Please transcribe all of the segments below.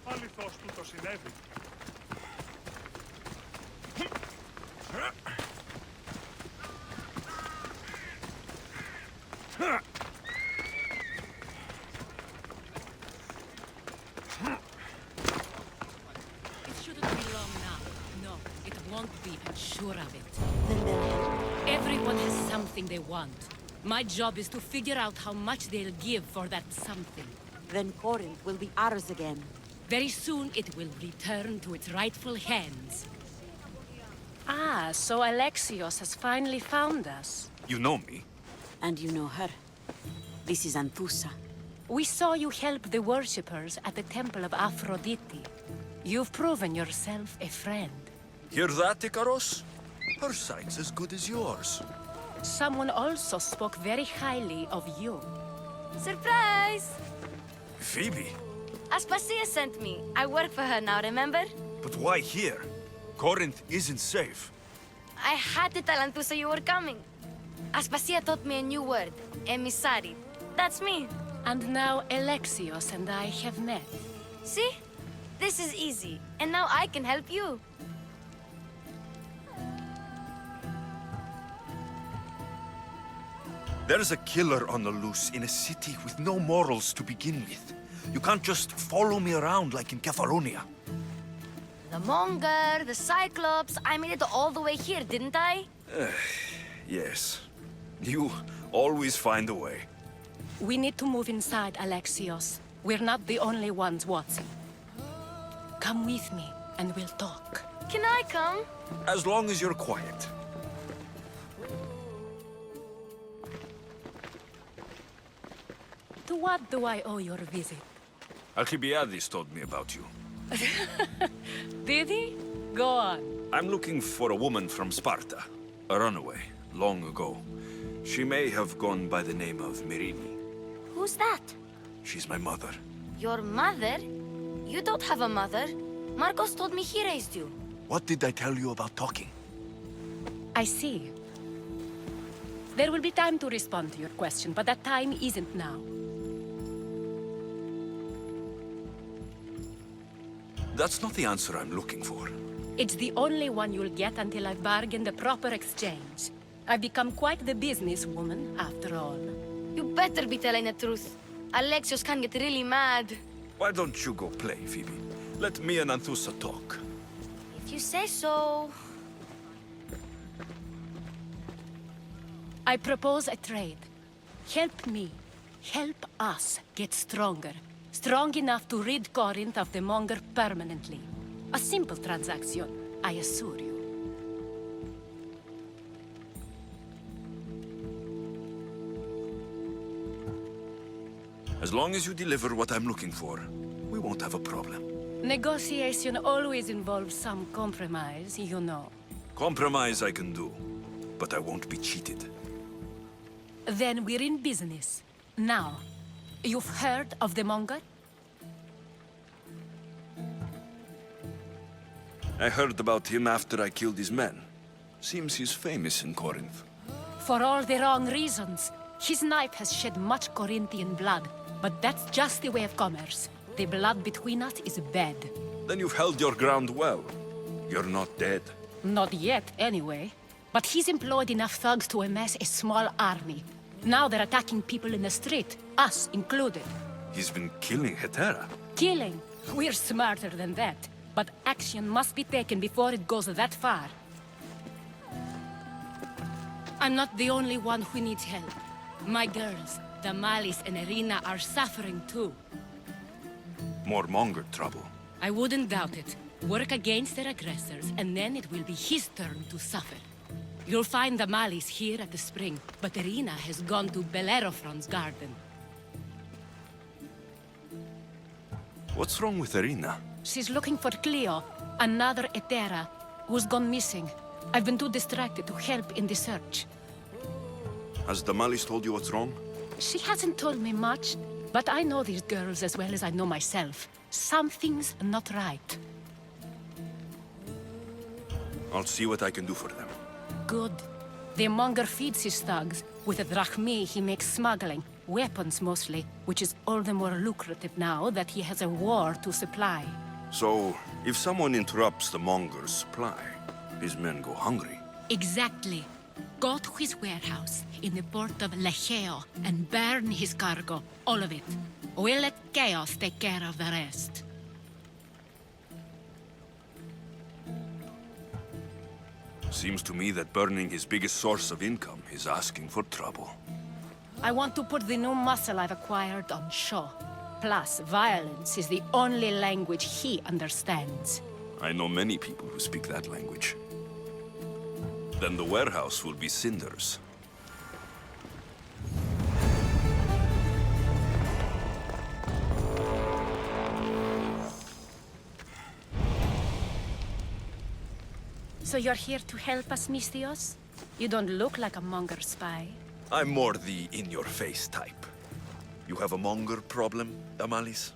Αληθώς του το συνέβη. Everyone has something they want. My job is to figure out how much they'll give for that something. Then Corinth will be ours again. Very soon it will return to its rightful hands. Ah, so Alexios has finally found us. You know me? And you know her. This is Anthusa. We saw you help the worshippers at the Temple of Aphrodite. You've proven yourself a friend. Hear that, Ikaros? Her sight's as good as yours. Someone also spoke very highly of you. Surprise! Phoebe? Aspasia sent me. I work for her now, remember? But why here? Corinth isn't safe. I had to tell Anthusa you were coming. Aspasia taught me a new word. Emissary. That's me. And now Alexios and I have met. See? This is easy. And now I can help you. There's a killer on the loose in a city with no morals to begin with. You can't just follow me around like in Kefalonia. The Monger, the Cyclops, I made it all the way here, didn't I? Yes. You always find a way. We need to move inside, Alexios. We're not the only ones watching. Come with me, and we'll talk. Can I come? As long as you're quiet. To what do I owe your visit? Alcibiades told me about you. Did he? Go on. I'm looking for a woman from Sparta. A runaway, long ago. She may have gone by the name of Myrine. Who's that? She's my mother. Your mother? You don't have a mother. Marcos told me he raised you. What did I tell you about talking? I see. There will be time to respond to your question, but that time isn't now. That's not the answer I'm looking for. It's the only one you'll get until I've bargained a proper exchange. I've become quite the businesswoman, after all. You better be telling the truth. Alexios can get really mad. Why don't you go play, Phoebe? Let me and Anthusa talk. If you say so... I propose a trade. Help me. Help us get stronger. Strong enough to rid Corinth of the Monger permanently. A simple transaction, I assure you. As long as you deliver what I'm looking for, we won't have a problem. Negotiation always involves some compromise, you know. Compromise I can do, but I won't be cheated. Then we're in business. Now, you've heard of the Monger? I heard about him after I killed his men. Seems he's famous in Corinth. For all the wrong reasons. His knife has shed much Corinthian blood, but that's just the way of commerce. The blood between us is bad. Then you've held your ground well. You're not dead. Not yet, anyway. But he's employed enough thugs to amass a small army. Now they're attacking people in the street, us included. He's been killing Hetera. Killing? We're smarter than that. But action must be taken before it goes that far. I'm not the only one who needs help. My girls, Damalis and Irina, are suffering too. More Monger trouble. I wouldn't doubt it. Work against their aggressors, and then it will be his turn to suffer. You'll find Damalis here at the spring, but Irina has gone to Bellerophon's garden. What's wrong with Irina? She's looking for Cleo, another Hetera, who's gone missing. I've been too distracted to help in the search. Has Damalis told you what's wrong? She hasn't told me much, but I know these girls as well as I know myself. Something's not right. I'll see what I can do for them. Good. The monger feeds his thugs. With the drachmi, he makes smuggling. Weapons, mostly, which is all the more lucrative now that he has a war to supply. So, if someone interrupts the monger's supply, his men go hungry. Exactly. Go to his warehouse in the port of Lecheo and burn his cargo, all of it. We'll let Chaos take care of the rest. Seems to me that burning his biggest source of income is asking for trouble. I want to put the new muscle I've acquired on show. Plus, violence is the only language he understands. I know many people who speak that language. Then the warehouse will be cinders. So you're here to help us, Mystios? You don't look like a monger spy. I'm more the in-your-face type. You have a monger problem, Damalis?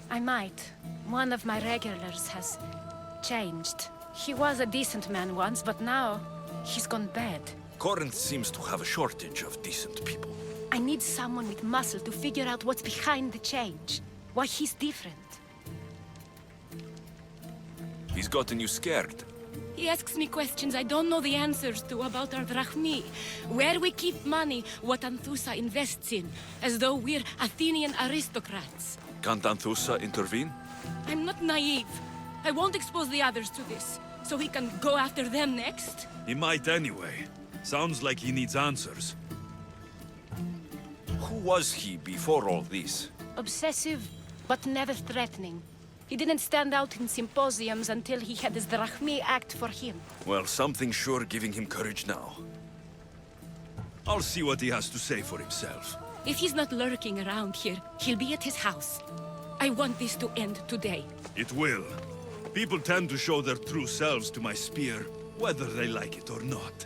I might. One of my regulars has changed. He was a decent man once, but now he's gone bad. Corinth seems to have a shortage of decent people. I need someone with muscle to figure out what's behind the change. Why he's different. He's gotten you scared. He asks me questions I don't know the answers to about our drachmi, where we keep money, what Anthusa invests in, as though we're Athenian aristocrats. Can't Anthusa intervene? I'm not naive. I won't expose the others to this, so he can go after them next. He might anyway. Sounds like he needs answers. Who was he before all this? Obsessive, but never threatening. He didn't stand out in symposiums until he had his drachmi act for him. Well, something's sure giving him courage now. I'll see what he has to say for himself. If he's not lurking around here, he'll be at his house. I want this to end today. It will. People tend to show their true selves to my spear, whether they like it or not.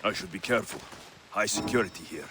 I should be careful. High security here.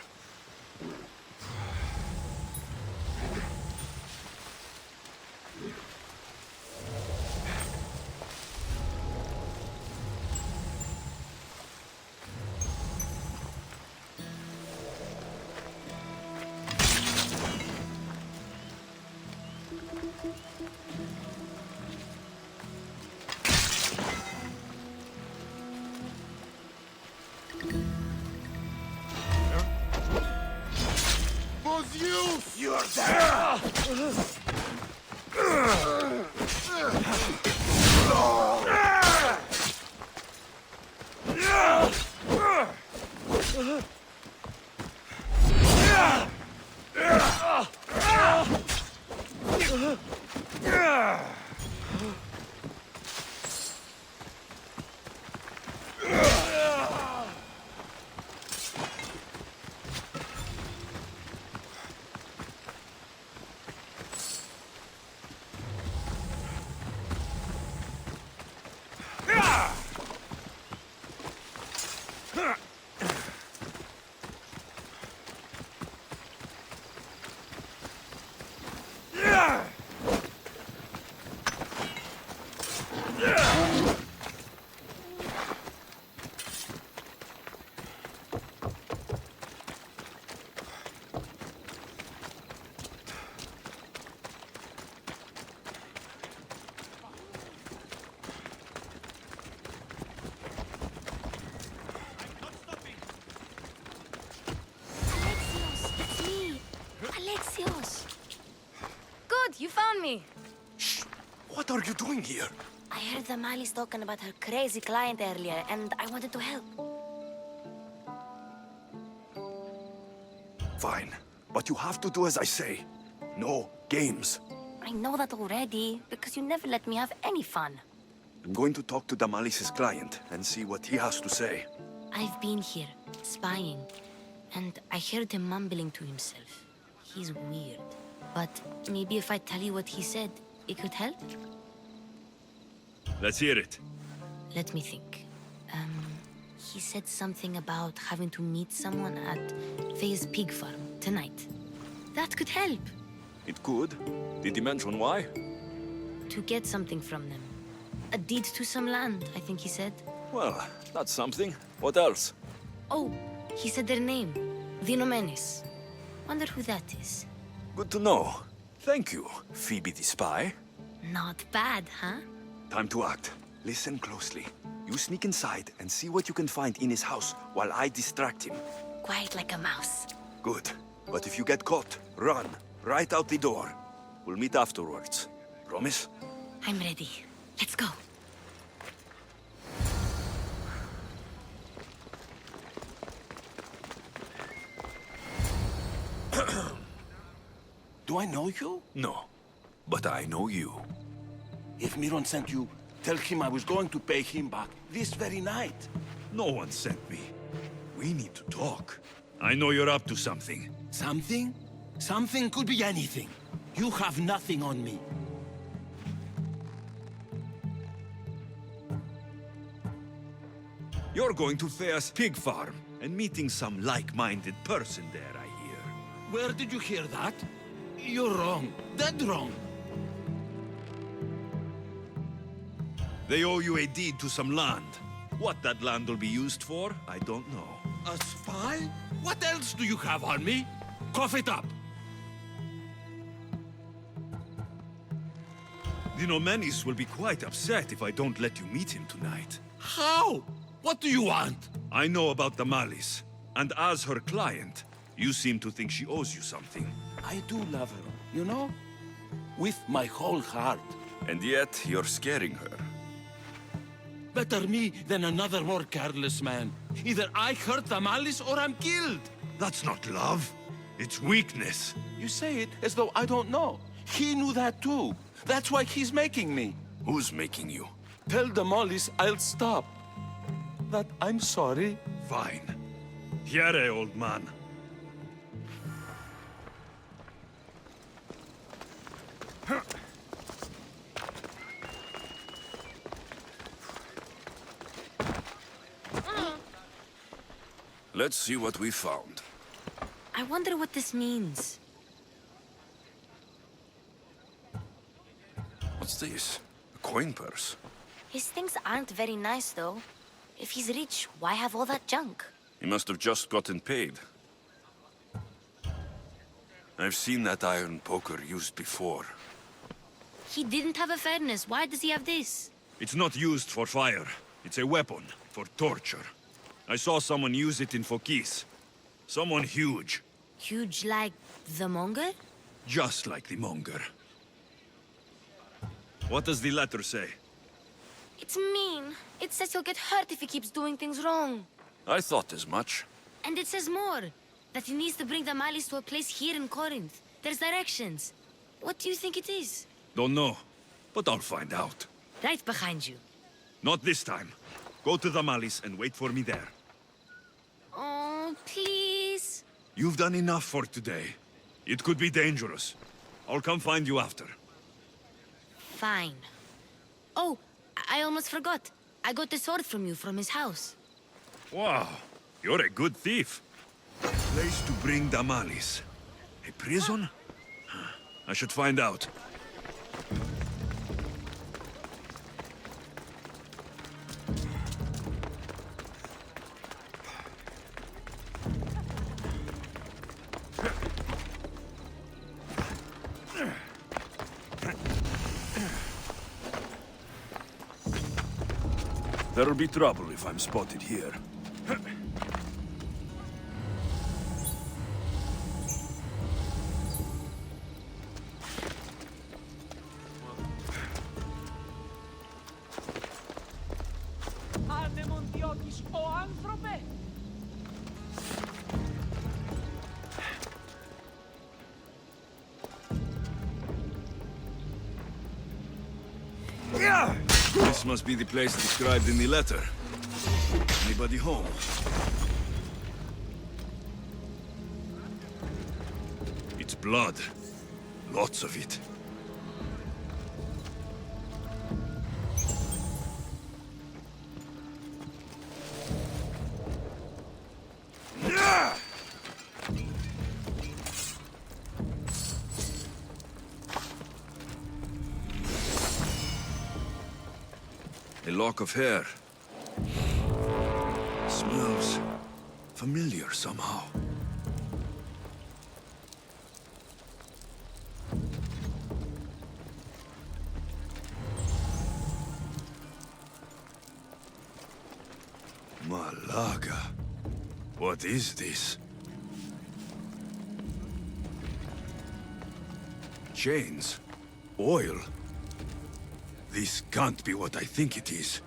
Alexios! Good, you found me! Shh! What are you doing here? I heard the Mali's talking about her crazy client earlier, and I wanted to help. Fine, but you have to do as I say. No games. I know that already, because you never let me have any fun. I'm going to talk to Damalis's client and see what he has to say. I've been here, spying, and I heard him mumbling to himself. He's weird. But maybe if I tell you what he said, it could help? Let's hear it. Let me think. He said something about having to meet someone at Faye's pig farm tonight. That could help. It could. Did he mention why? To get something from them. A deed to some land, I think he said. Well, that's something. What else? Oh, he said their name. Leonidas. Wonder who that is. Good to know. Thank you, Phoebe the spy. Not bad, huh? Time to act. Listen closely. You sneak inside and see what you can find in his house while I distract him. Quiet like a mouse. Good. But if you get caught, run. Right out the door. We'll meet afterwards. Promise? I'm ready. Let's go. Do I know you? No. But I know you. If Miron sent you, tell him I was going to pay him back this very night. No one sent me. We need to talk. I know you're up to something. Something? Something could be anything. You have nothing on me. You're going to Thea's pig farm and meeting some like-minded person there, I hear. Where did you hear that? You're wrong. Dead wrong. They owe you a deed to some land. What that land will be used for, I don't know. A spy? What else do you have on me? Cough it up. The Nomenis will be quite upset if I don't let you meet him tonight. How? What do you want? I know about the Malis, and as her client, you seem to think she owes you something. I do love her, you know? With my whole heart. And yet, you're scaring her. Better me than another more careless man. Either I hurt the Malis or I'm killed. That's not love. It's weakness. You say it as though I don't know. He knew that too. That's why he's making me. Who's making you? Tell the Malis I'll stop. That I'm sorry. Fine. Here, old man. Let's see what we found. I wonder what this means. What's this? A coin purse? His things aren't very nice, though. If he's rich, why have all that junk? He must have just gotten paid. I've seen that iron poker used before. He didn't have a furnace. Why does he have this? It's not used for fire. It's a weapon for torture. I saw someone use it in Fokis. Someone huge. Huge like the monger? Just like the monger. What does the letter say? It's mean. It says he'll get hurt if he keeps doing things wrong. I thought as much. And it says more. That he needs to bring the Malis to a place here in Corinth. There's directions. What do you think it is? Don't know, but I'll find out. Right behind you. Not this time. Go to the Malis and wait for me there. Oh, please. You've done enough for today. It could be dangerous. I'll come find you after. Fine. Oh, I almost forgot. I got the sword from you from his house. Wow, you're a good thief. Place to bring the Malis. A prison? I should find out. There'll be trouble if I'm spotted here. This must be the place described in the letter. Anybody home? It's blood. Lots of it. A lock of hair. Smells familiar somehow. Malaga. What is this? Chains? Oil? This can't be what I think it is.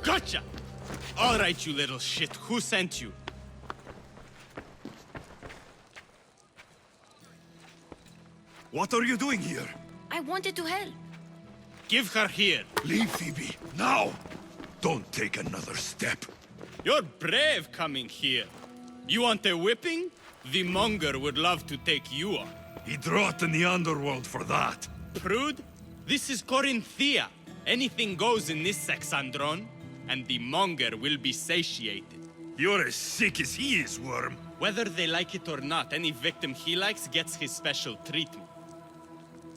Gotcha! All right, you little shit. Who sent you? What are you doing here? I wanted to help. Give her here. Leave, Phoebe, now! Don't take another step. You're brave coming here. You want a whipping? The monger would love to take you on. He'd rot in the underworld for that. Prude, this is Corinthia. Anything goes in this Kassandron, and the monger will be satiated. You're as sick as he is, Worm. Whether they like it or not, any victim he likes gets his special treatment.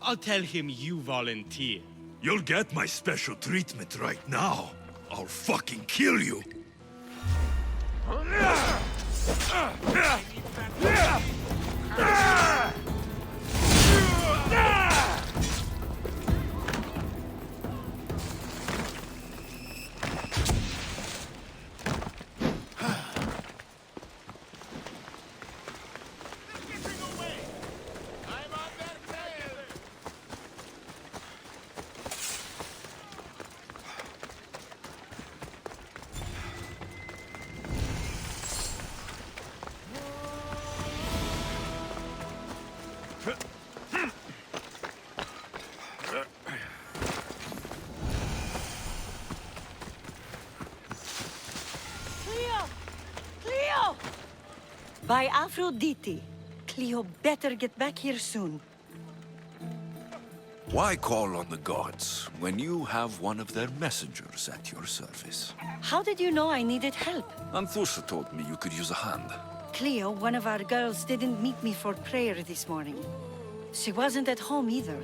I'll tell him you volunteer. You'll get my special treatment right now. I'll fucking kill you. By Aphrodite. Cleo better get back here soon. Why call on the gods when you have one of their messengers at your service? How did you know I needed help? Anthusa told me you could use a hand. Cleo, one of our girls, didn't meet me for prayer this morning. She wasn't at home either.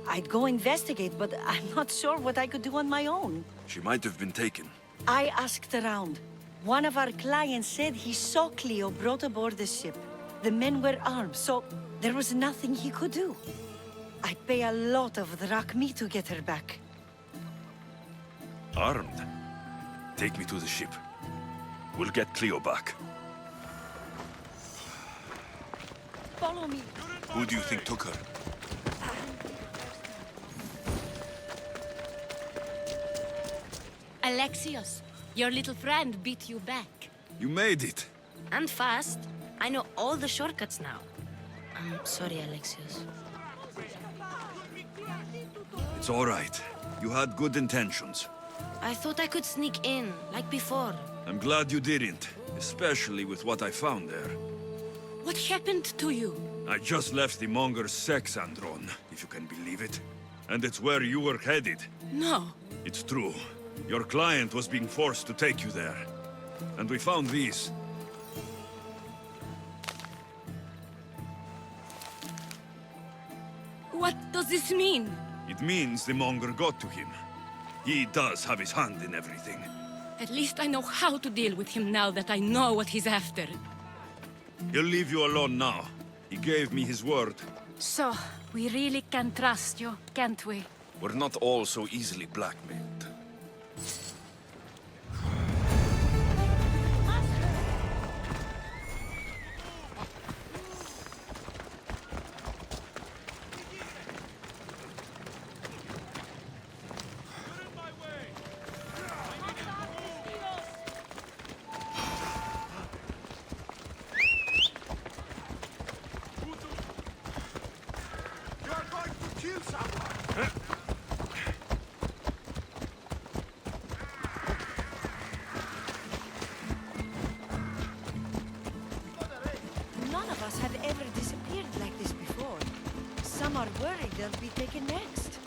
I'd go investigate, but I'm not sure what I could do on my own. She might have been taken. I asked around. One of our clients said he saw Cleo brought aboard the ship. The men were armed, so there was nothing he could do. I'd pay a lot of drachmi to get her back. Armed? Take me to the ship. We'll get Cleo back. Follow me. Who do you think took her? Alexios, your little friend beat you back. You made it. And fast. I know all the shortcuts now. I'm sorry, Alexios. It's all right. You had good intentions. I thought I could sneak in, like before. I'm glad you didn't, especially with what I found there. What happened to you? I just left the monger's Kassandra, if you can believe it. And it's where you were headed. No. It's true. Your client was being forced to take you there. And we found these. What does this mean? It means the monger got to him. He does have his hand in everything. At least I know how to deal with him now that I know what he's after. He'll leave you alone now. He gave me his word. So, we really can trust you, can't we? We're not all so easily blackmailed. You are going to kill someone! they'll be taken next.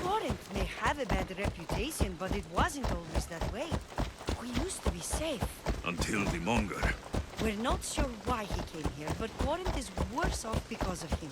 Corinth may have a bad reputation, but it wasn't always that way. We used to be safe. Until the Monger. We're not sure why he came here, but Corinth is worse off because of him.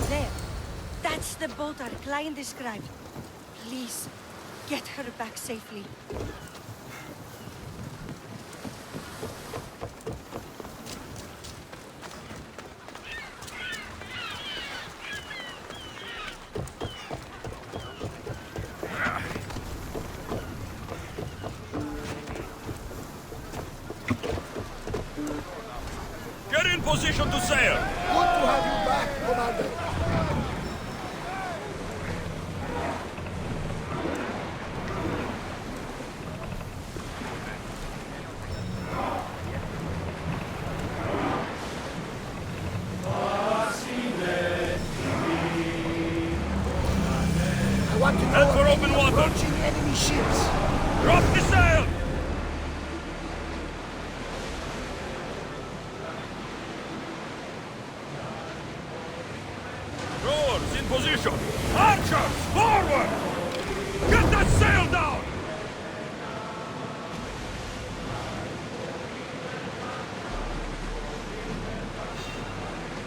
There. That's the boat our client described. Please, get her back safely. Get in position to sail! Good to have you back, Commander. I want to know Head for of open any water. approaching enemy ships. Drop the sail! Rowers in position! Archers, forward! Get that sail down!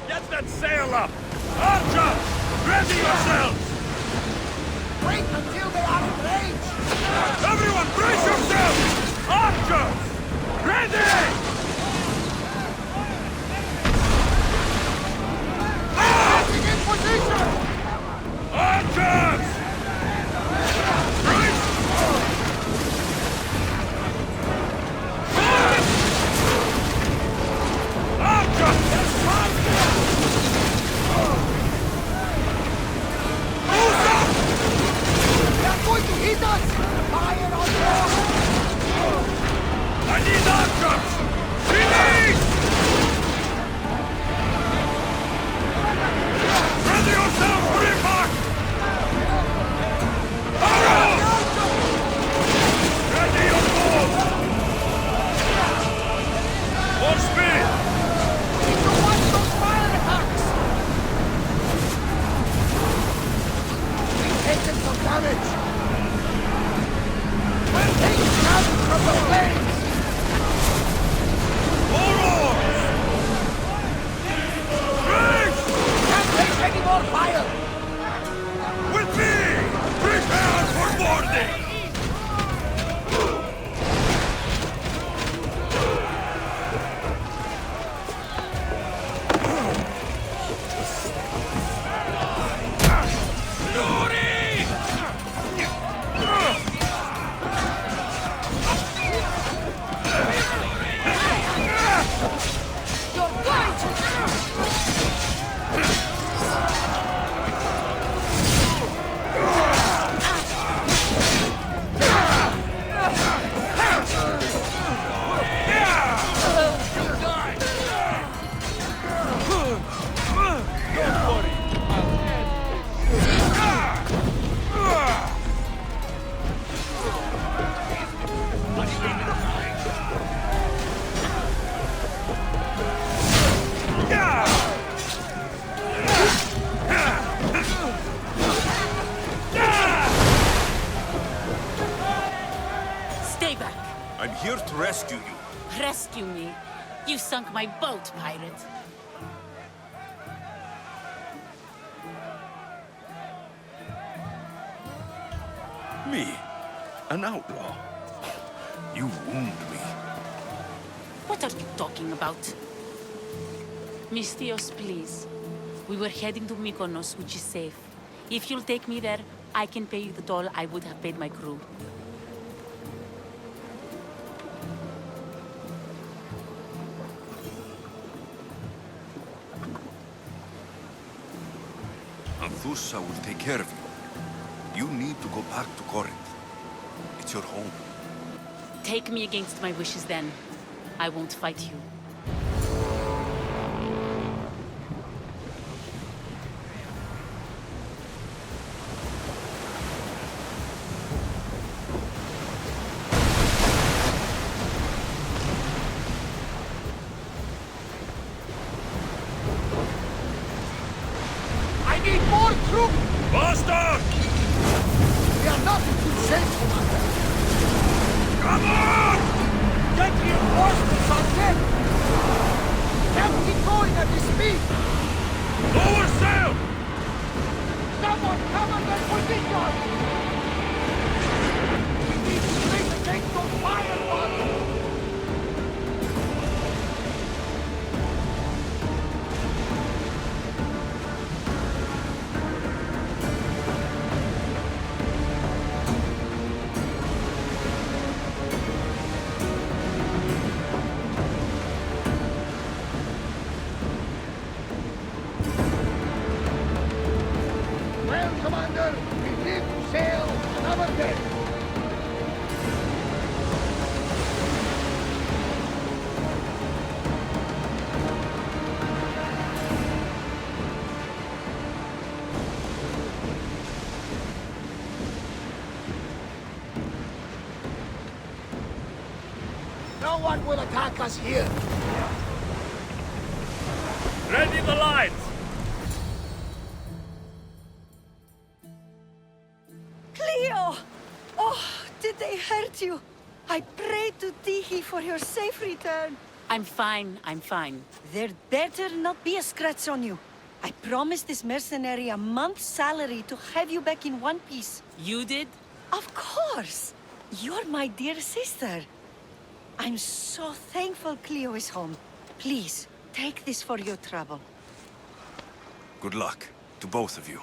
Get that sail up! Archers, ready yourselves! Wait until they are in range. Everyone, brace yourselves! Archers, ready! Getting in position. Archers! Brace! Archers! They're going to hit us. Fire on board. I need archers! Release! Ready yourself for impact! Arrows! Ready your bow! More speed! Need to watch those fire attacks. We've taken some damage. We're taking damage from the flames. More oars! Race! Can't take any more fire. With me! Prepare for boarding! You're going to. Stay back. I'm here to rescue you. Rescue me. You sunk my boat, pirate. Me? An outlaw? You wound me. What are you talking about? Misthios, please. We were heading to Mykonos, which is safe. If you'll take me there, I can pay you the toll I would have paid my crew. Anthusa will take care of you. You need to go back to Corinth. It's your home. Take me against my wishes then. I won't fight you. I need more troops! Bastard! We are not in good shape, Commander. Come on! Get reinforcements on deck! Can't keep going at this speed! Lower sail! Someone cover their position! We need strength against those firewalls! Well, Commander, we live to sail another day. No one will attack us here. Ready the lights! Cleo! Oh, did they hurt you? I prayed to Tihi for your safe return. I'm fine, I'm fine. There better not be a scratch on you. I promised this mercenary a month's salary to have you back in one piece. You did? Of course! You're my dear sister. I'm so thankful Cleo is home. Please, take this for your trouble. Good luck to both of you.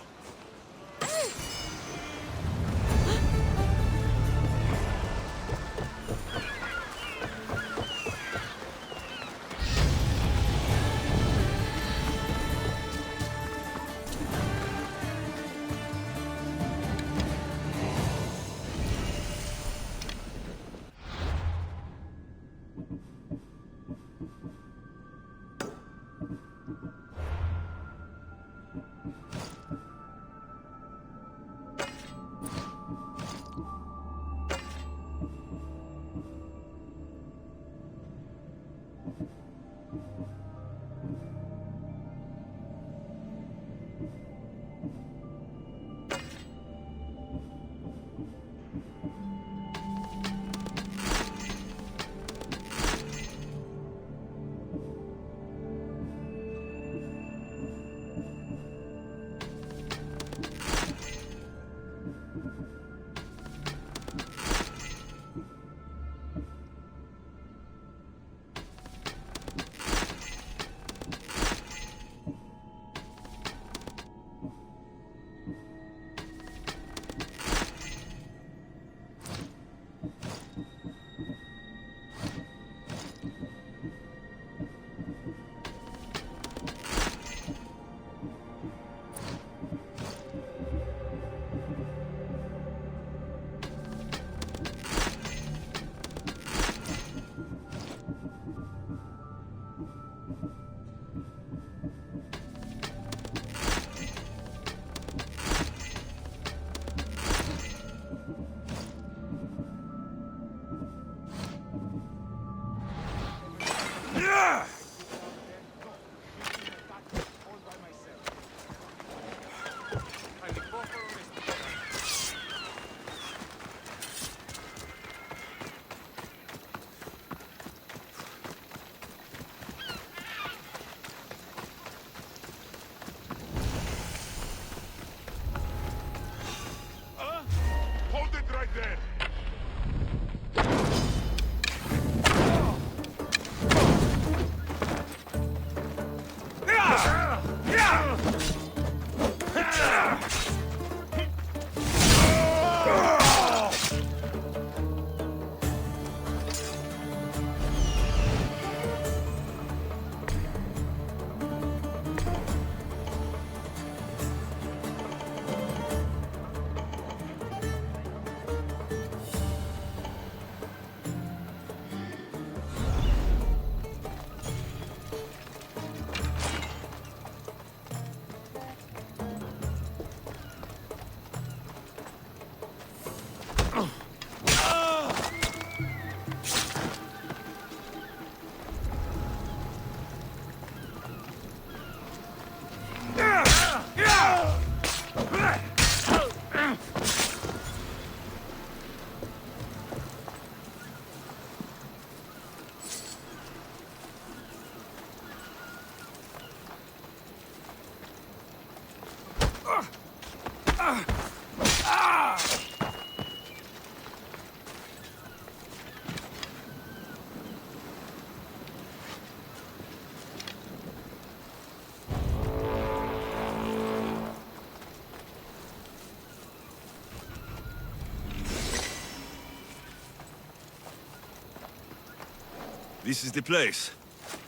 This is the place.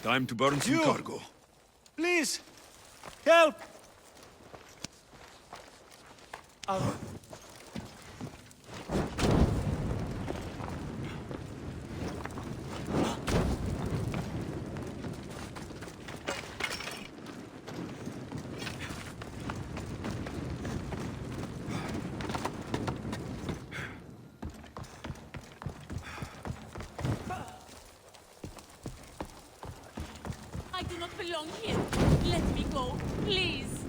Time to burn some cargo. Please, help! I do not belong here. Let me go, please.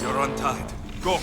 You're untied. Go!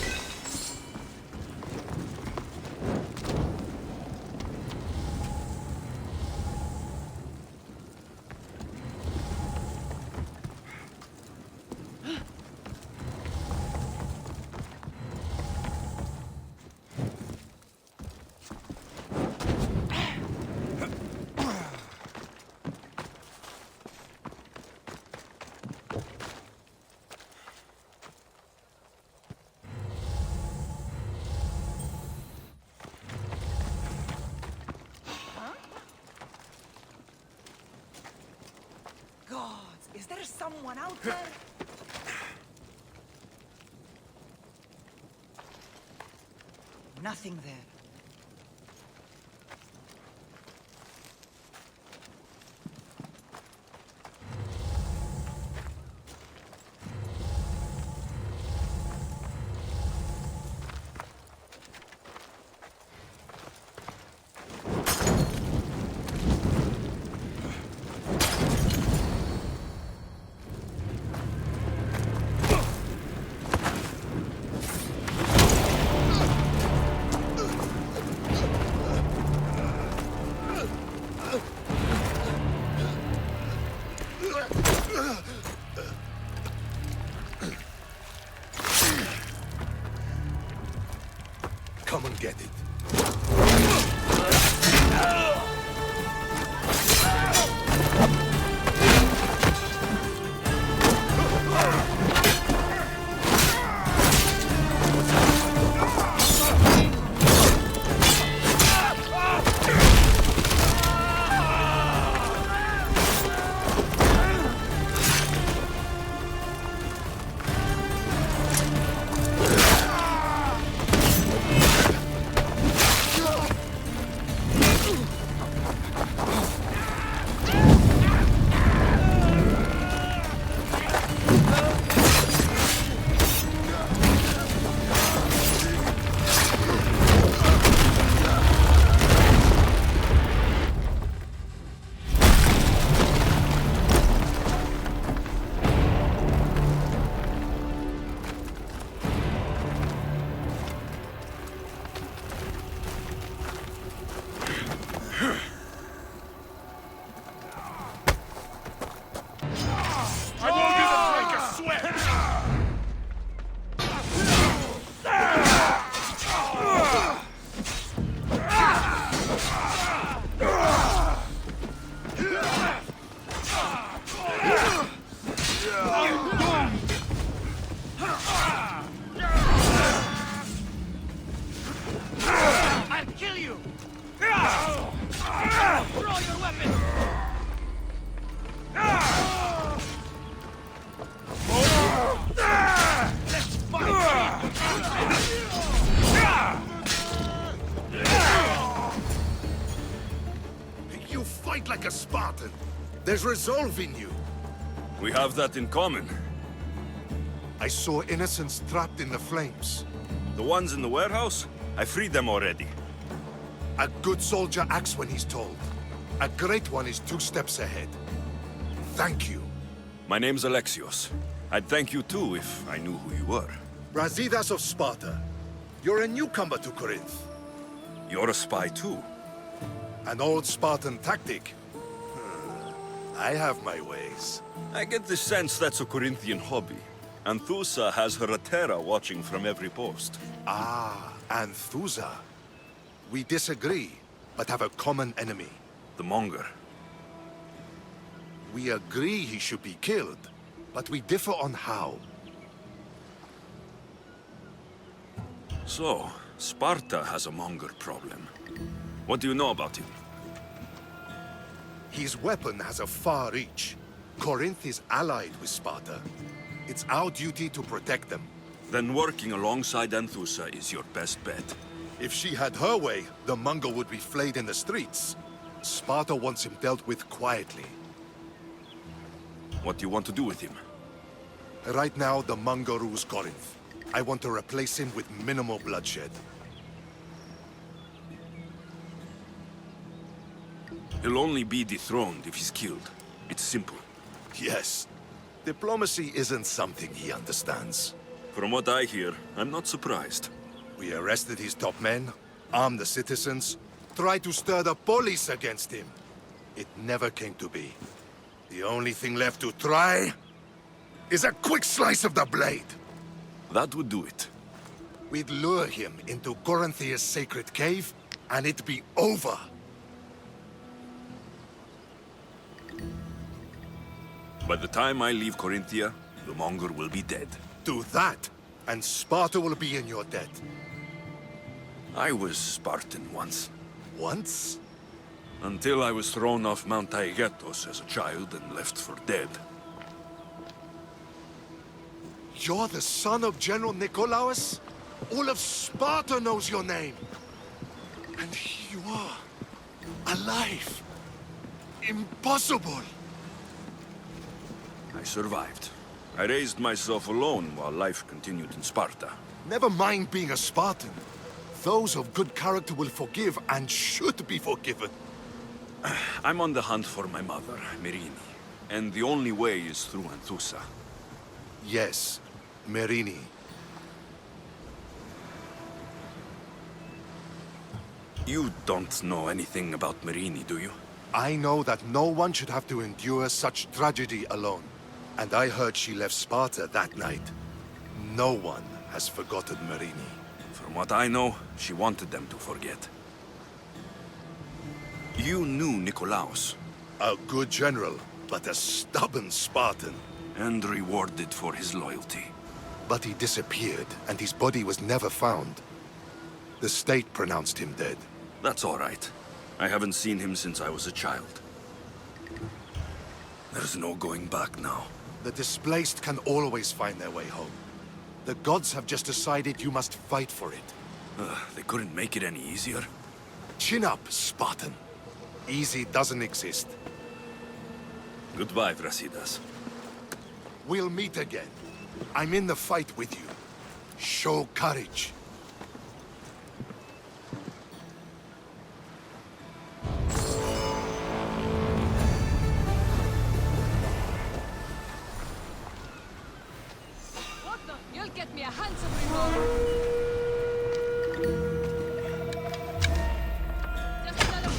Gods, is there someone out there? Nothing there. Come and get it. You fight like a Spartan. There's resolve in you. We have that in common. I saw innocents trapped in the flames. The ones in the warehouse? I freed them already. A good soldier acts when he's told. A great one is 2 steps ahead. Thank you. My name's Alexios. I'd thank you too if I knew who you were. Leonidas of Sparta. You're a newcomer to Corinth. You're a spy too. An old Spartan tactic. I have my ways. I get the sense that's a Corinthian hobby. Anthusa has her Atera watching from every post. Ah, Anthusa. We disagree, but have a common enemy. The Monger. We agree he should be killed, but we differ on how. So, Sparta has a Monger problem. What do you know about him? His weapon has a far reach. Corinth is allied with Sparta. It's our duty to protect them. Then working alongside Anthusa is your best bet. If she had her way, the Mongol would be flayed in the streets. Sparta wants him dealt with quietly. What do you want to do with him? Right now, the Mongol rules Corinth. I want to replace him with minimal bloodshed. He'll only be dethroned if he's killed. It's simple. Yes. Diplomacy isn't something he understands. From what I hear, I'm not surprised. We arrested his top men, armed the citizens, tried to stir the police against him. It never came to be. The only thing left to try is a quick slice of the blade. That would do it. We'd lure him into Corinthia's sacred cave, and it'd be over. By the time I leave Corinthia, the Mongol will be dead. Do that, and Sparta will be in your debt. I was Spartan once. Once? Until I was thrown off Mount Taygetos as a child and left for dead. You're the son of General Nikolaos? All of Sparta knows your name. And here you are, alive. Impossible. I survived. I raised myself alone while life continued in Sparta. Never mind being a Spartan. Those of good character will forgive and should be forgiven. I'm on the hunt for my mother, Myrrine. And the only way is through Anthusa. Yes, Myrrine. You don't know anything about Myrrine, do you? I know that no one should have to endure such tragedy alone. And I heard she left Sparta that night. No one has forgotten Myrrine. From what I know, she wanted them to forget. You knew Nikolaos. A good general, but a stubborn Spartan. And rewarded for his loyalty. But he disappeared, and his body was never found. The state pronounced him dead. That's all right. I haven't seen him since I was a child. There's no going back now. The displaced can always find their way home. The gods have just decided you must fight for it. They couldn't make it any easier. Chin up, Spartan. Easy doesn't exist. Goodbye, Brasidas. We'll meet again. I'm in the fight with you. Show courage. You'll get me a handsome reward. Just another...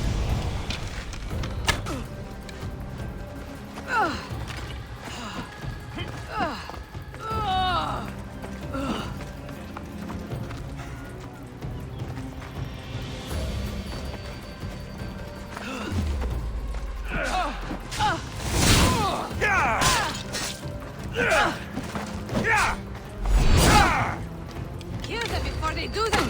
Kill them before they do that!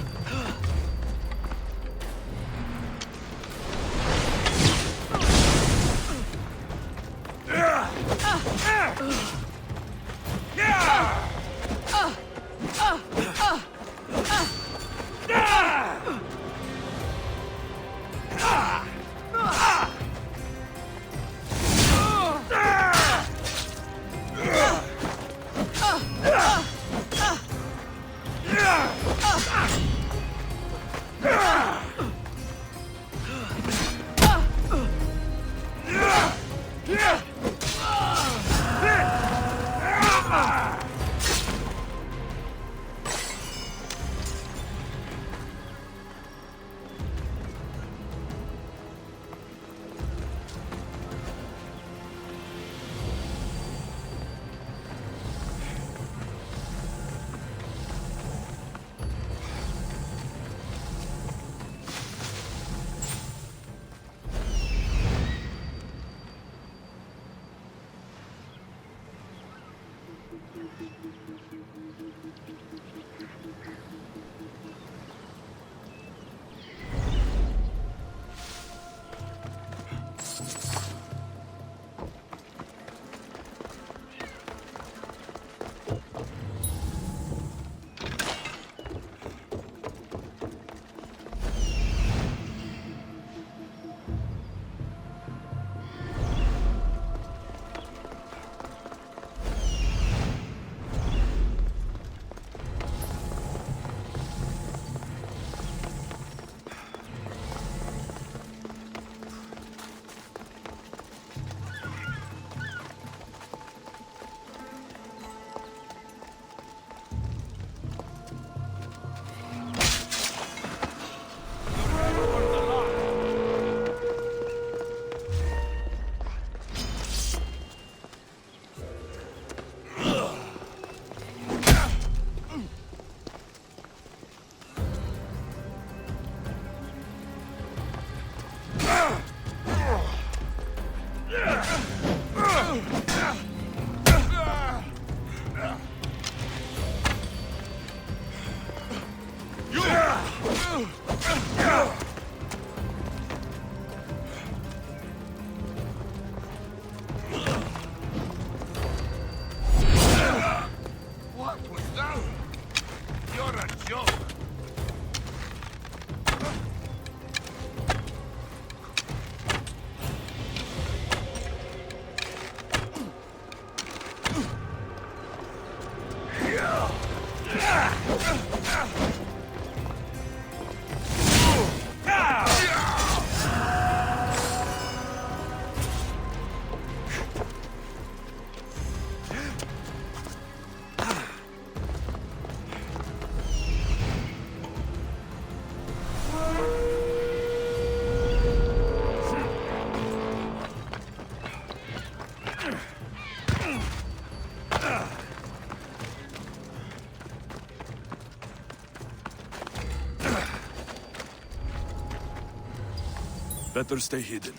Better stay hidden.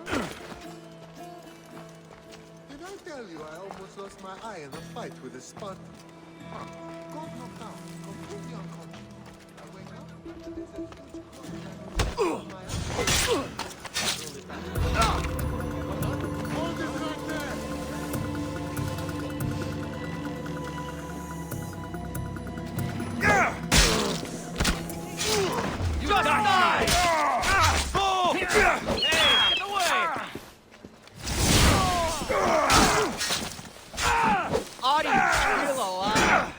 Did I tell you I almost lost my eye in a fight with a Spartan? Gold knocked out, completely unconscious. I wake up, there's a huge cross. My eye. Hold it right there! Just die! Oh! Hey, get away! Audie, still alive.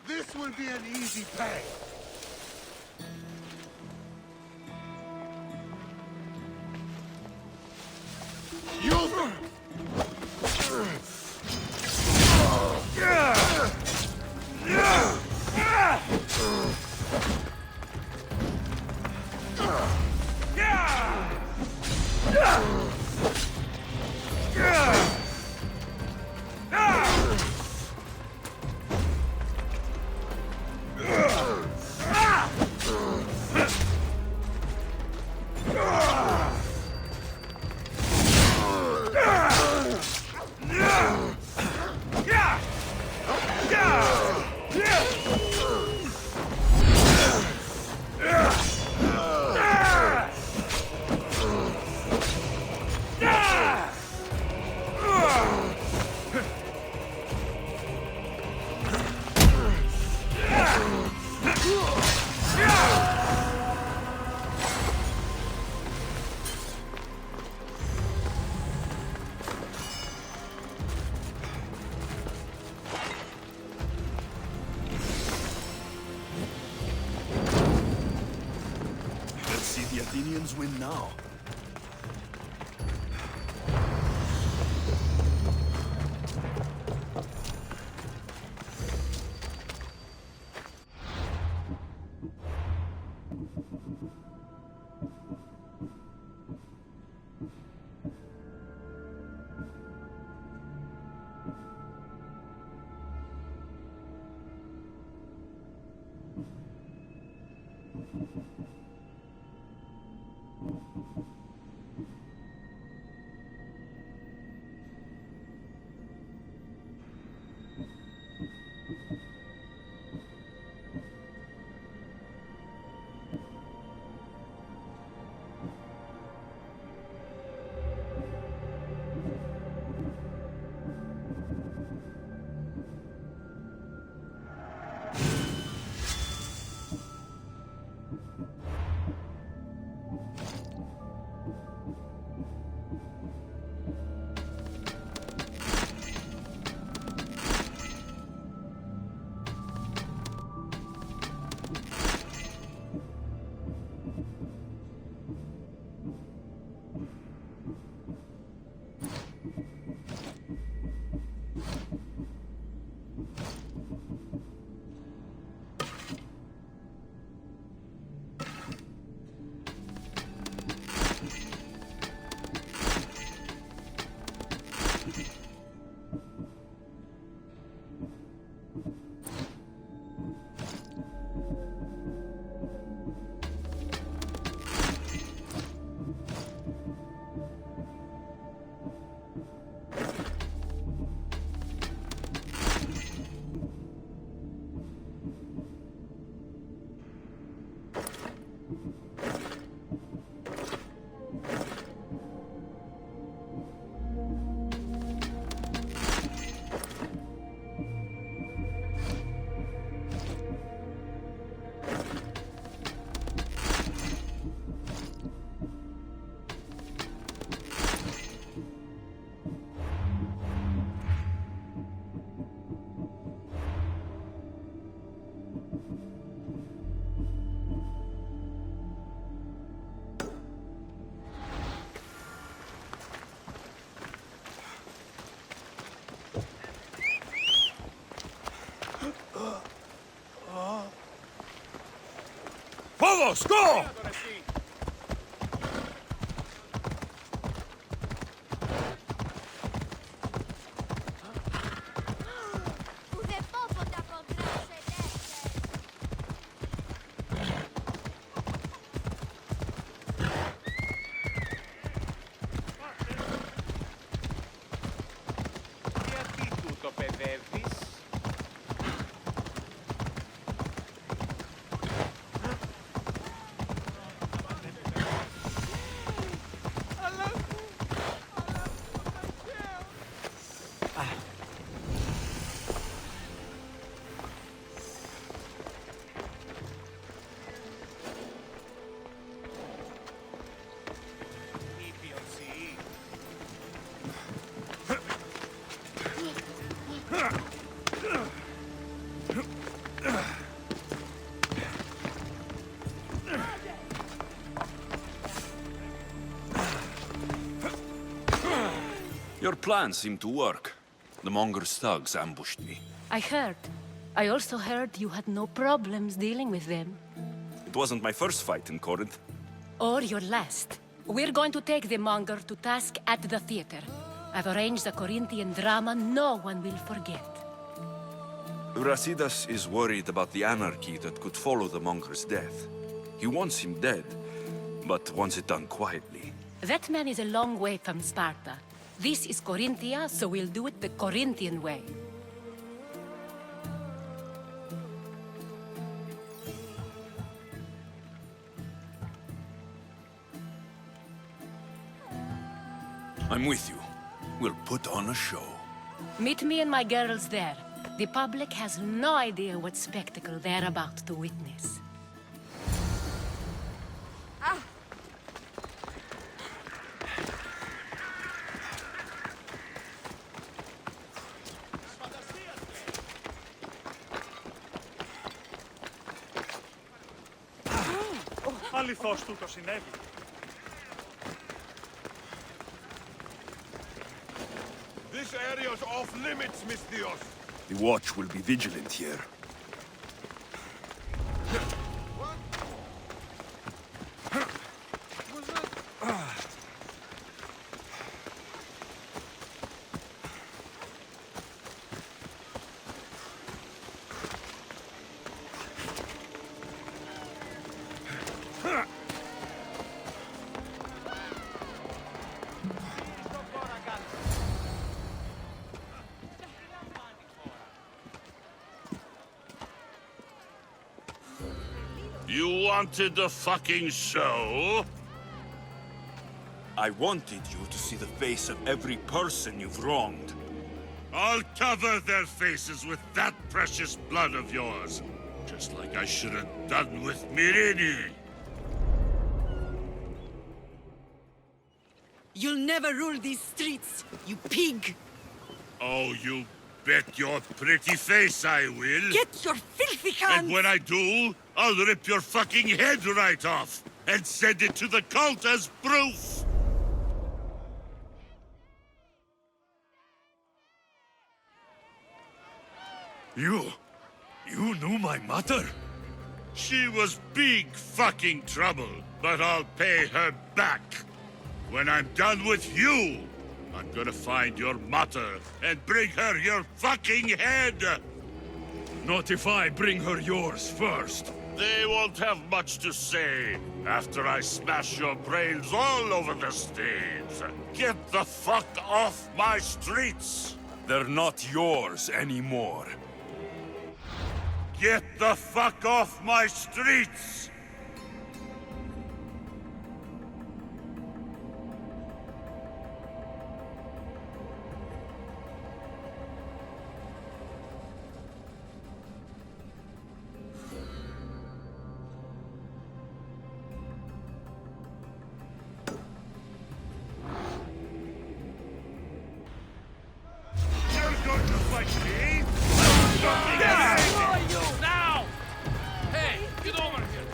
This will be an easy pay. Let's see the Athenians win now. Vamos, go! Γιατί τούτο παιδεύεις? Your plan seemed to work. The Monger's thugs ambushed me. I heard. I also heard you had no problems dealing with them. It wasn't my first fight in Corinth. Or your last. We're going to take the monger to task at the theater. I've arranged a Corinthian drama no one will forget. Leonidas is worried about the anarchy that could follow the Monger's death. He wants him dead, but wants it done quietly. That man is a long way from Sparta. This is Corinthia, so we'll do it the Corinthian way. I'm with you. We'll put on a show. Meet me and my girls there. The public has no idea what spectacle they're about to witness. Αληθώς τούτο συνέβη. This area's off limits, Misthios. The watch will be vigilant here. You wanted a fucking show? I wanted you to see the face of every person you've wronged. I'll cover their faces with that precious blood of yours. Just like I should have done with Myrini. You'll never rule these streets, you pig! Oh, you bet your pretty face I will. Get your filthy hands! And when I do, I'll rip your fucking head right off and send it to the cult as proof. You knew my mother? She was big fucking trouble, but I'll pay her back. When I'm done with you, I'm gonna find your mother and bring her your fucking head! Not if I bring her yours first. They won't have much to say after I smash your brains all over the stage. Get the fuck off my streets! They're not yours anymore. Get the fuck off my streets! Now! Hey, get over here!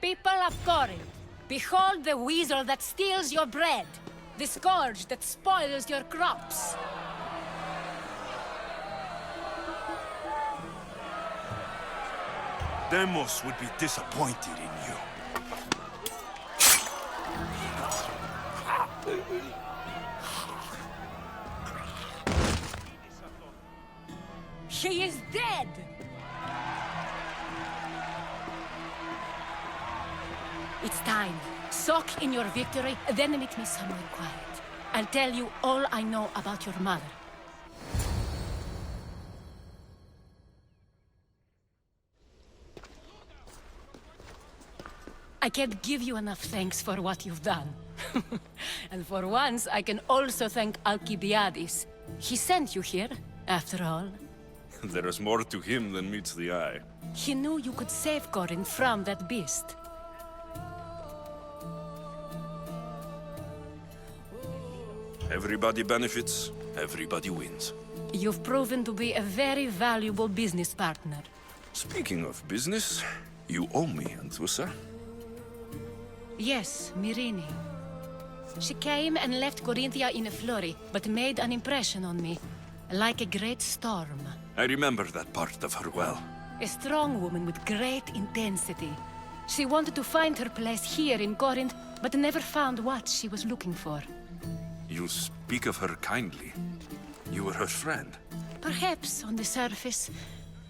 People of Corinth, behold the weasel that steals your bread, the scourge that spoils your crops. Demos would be disappointed in you. She is dead! It's time. Soak in your victory, then meet me somewhere quiet. I'll tell you all I know about your mother. I can't give you enough thanks for what you've done. And for once, I can also thank Alcibiades. He sent you here, after all. There is more to him than meets the eye. He knew you could save Corinth from that beast. Everybody benefits, everybody wins. You've proven to be a very valuable business partner. Speaking of business, you owe me, Anthusa. Yes, Myrine. She came and left Corinthia in a flurry, but made an impression on me, like a great storm. I remember that part of her well. A strong woman with great intensity. She wanted to find her place here in Corinth, but never found what she was looking for. You speak of her kindly. You were her friend. Perhaps on the surface,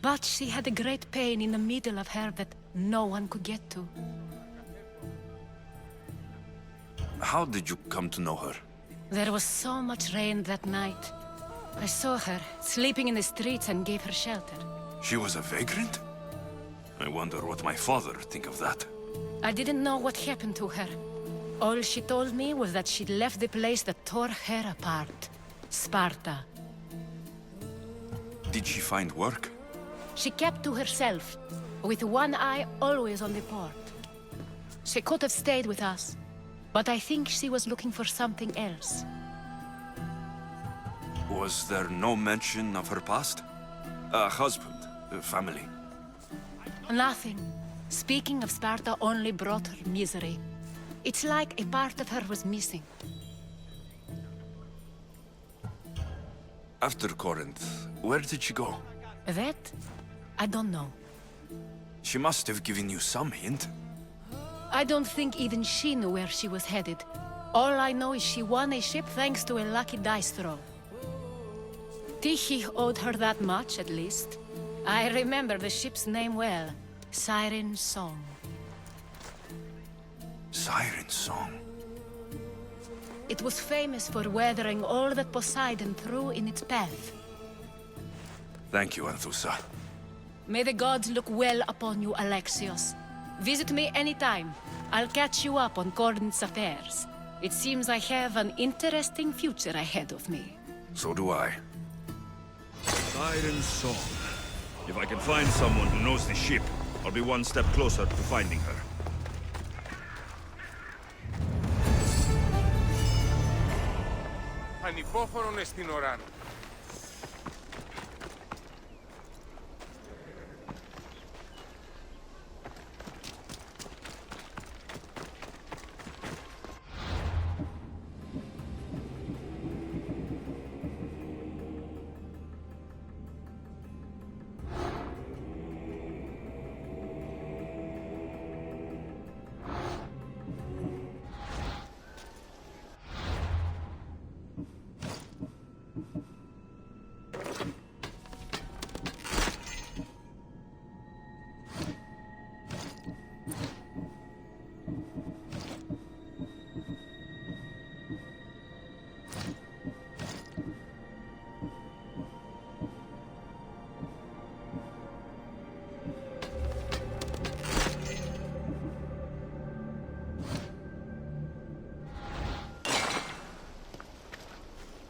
but she had a great pain in the middle of her that no one could get to. How did you come to know her? There was so much rain that night. I saw her, sleeping in the streets, and gave her shelter. She was a vagrant? I wonder what my father think of that. I didn't know what happened to her. All she told me was that she'd left the place that tore her apart. Sparta. Did she find work? She kept to herself, with one eye always on the port. She could have stayed with us, but I think she was looking for something else. Was there no mention of her past? A husband, a family? Nothing. Speaking of Sparta only brought her misery. It's like a part of her was missing. After Corinth, where did she go? That? I don't know. She must have given you some hint. I don't think even she knew where she was headed. All I know is she won a ship thanks to a lucky dice throw. Tyche owed her that much, at least. I remember the ship's name well. Siren Song. Siren Song? It was famous for weathering all that Poseidon threw in its path. Thank you, Anthusa. May the gods look well upon you, Alexios. Visit me anytime. I'll catch you up on Corinth's affairs. It seems I have an interesting future ahead of me. So do I. Siren Song. If I can find someone who knows the ship, I'll be one step closer to finding her. Ανυπόφορον εστιν οράν.